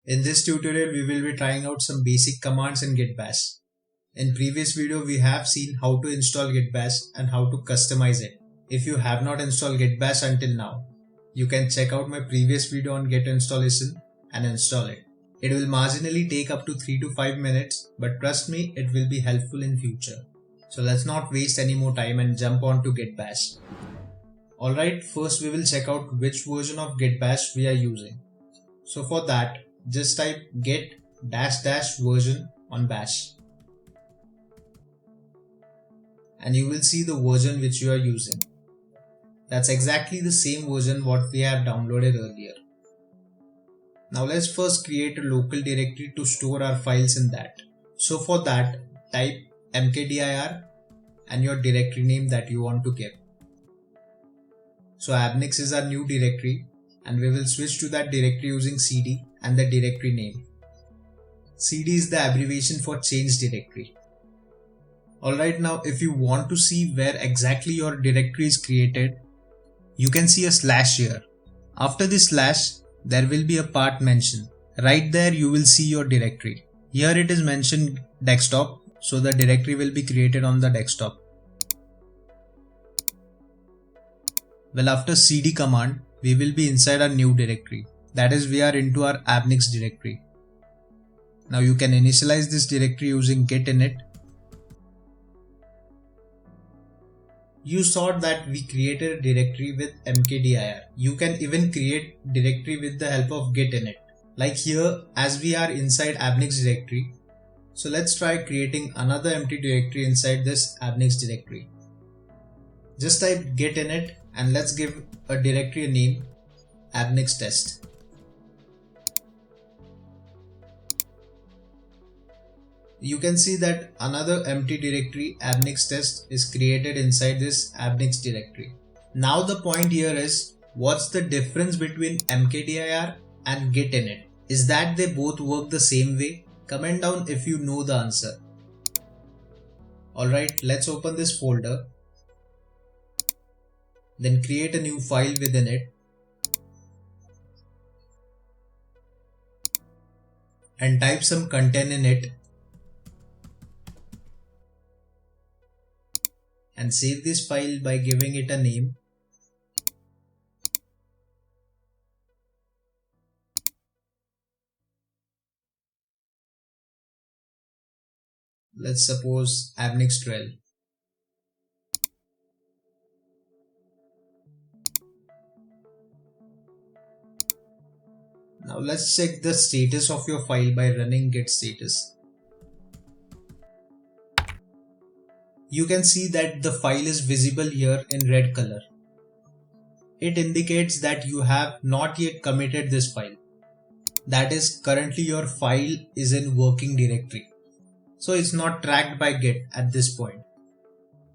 In this tutorial, we will be trying out some basic commands in Git Bash. In previous video, we have seen how to install Git Bash and how to customize it. If you have not installed Git Bash until now, you can check out my previous video on Git installation and install it. It will marginally take up to 3 to 5 minutes, but trust me, it will be helpful in future. So let's not waste any more time and jump on to Git Bash. Alright, first we will check out which version of Git Bash we are using. So for that, just type git -- version on bash. And you will see the version which you are using. That's exactly the same version what we have downloaded earlier. Now let's first create a local directory to store our files in that. So for that, type mkdir and your directory name that you want to give. So ABNIKS is our new directory and we will switch to that directory using cd and the directory name. cd is the abbreviation for change directory. Alright, now if you want to see where exactly your directory is created, you can see a slash here. After this slash, there will be a path mentioned. Right there you will see your directory. Here it is mentioned desktop, so the directory will be created on the desktop. Well, after cd command, we will be inside our new directory. That is, we are into our ABNIKS directory. Now you can initialize this directory using git init. You saw that we created a directory with mkdir. You can even create directory with the help of git init. Like here, as we are inside ABNIKS directory, so let's try creating another empty directory inside this ABNIKS directory. Just type git init and let's give a directory name ABNIKS test. You can see that another empty directory ABNIKS test is created inside this ABNIKS directory. Now the point here is, what's the difference between mkdir and git init? Is that they both work the same way? Comment down if you know the answer. Alright, let's open this folder. Then create a new file within it. And type some content in it. And save this file by giving it a name. Let's suppose ABNIKS 12. Now let's check the status of your file by running git status. You can see that the file is visible here in red color. It indicates that you have not yet committed this file. That is, currently your file is in working directory. So it's not tracked by Git at this point.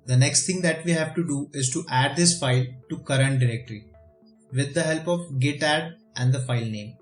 The next thing that we have to do is to add this file to current directory with the help of git add and the file name.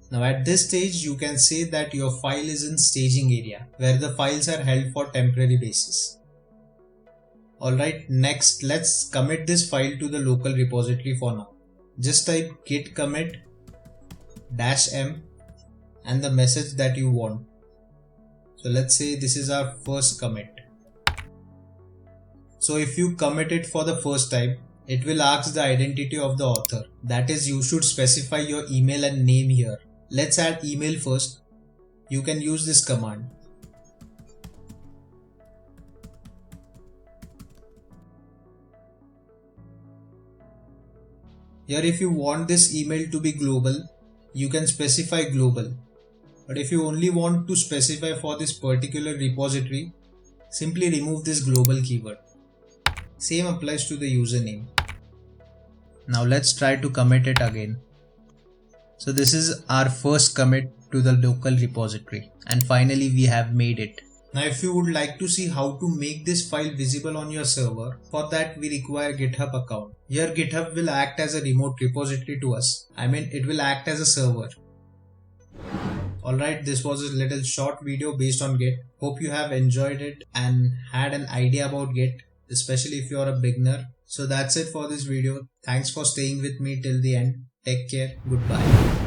Now at this stage, you can say that your file is in staging area where the files are held for temporary basis. Alright, next let's commit this file to the local repository for now. Just type git commit -m and the message that you want. So let's say this is our first commit. So if you commit it for the first time, it will ask the identity of the author. That is, you should specify your email and name here. Let's add email first. You can use this command. Here if you want this email to be global, you can specify global. But if you only want to specify for this particular repository, simply remove this global keyword. Same applies to the username. Now let's try to commit it again. So this is our first commit to the local repository, and finally we have made it. Now if you would like to see how to make this file visible on your server, for that we require GitHub account. Here GitHub will act as a remote repository to us. I mean, it will act as a server. Alright, this was a little short video based on Git. Hope you have enjoyed it and had an idea about Git, especially if you are a beginner. So that's it for this video. Thanks for staying with me till the end. Take care. Goodbye.